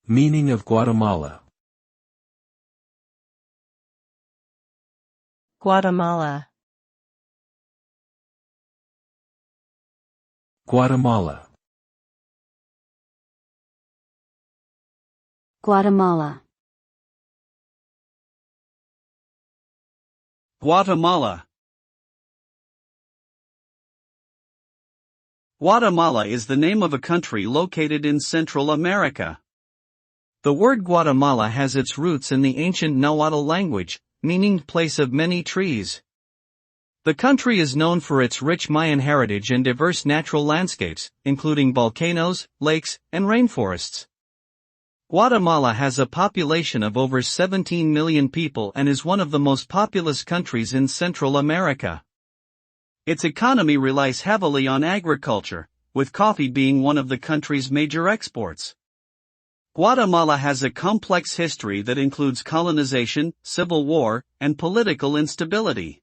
Meaning of Guatemala. Guatemala. Guatemala. Guatemala. Guatemala. Guatemala is the name of a country located in Central America. The word Guatemala has its roots in the ancient Nahuatl language, meaning place of many trees. The country is known for its rich Mayan heritage and diverse natural landscapes, including volcanoes, lakes, and rainforests. Guatemala has a population of over 17 million people and is one of the most populous countries in Central America. Its economy relies heavily on agriculture, with coffee being one of the country's major exports. Guatemala has a complex history that includes colonization, civil war, and political instability.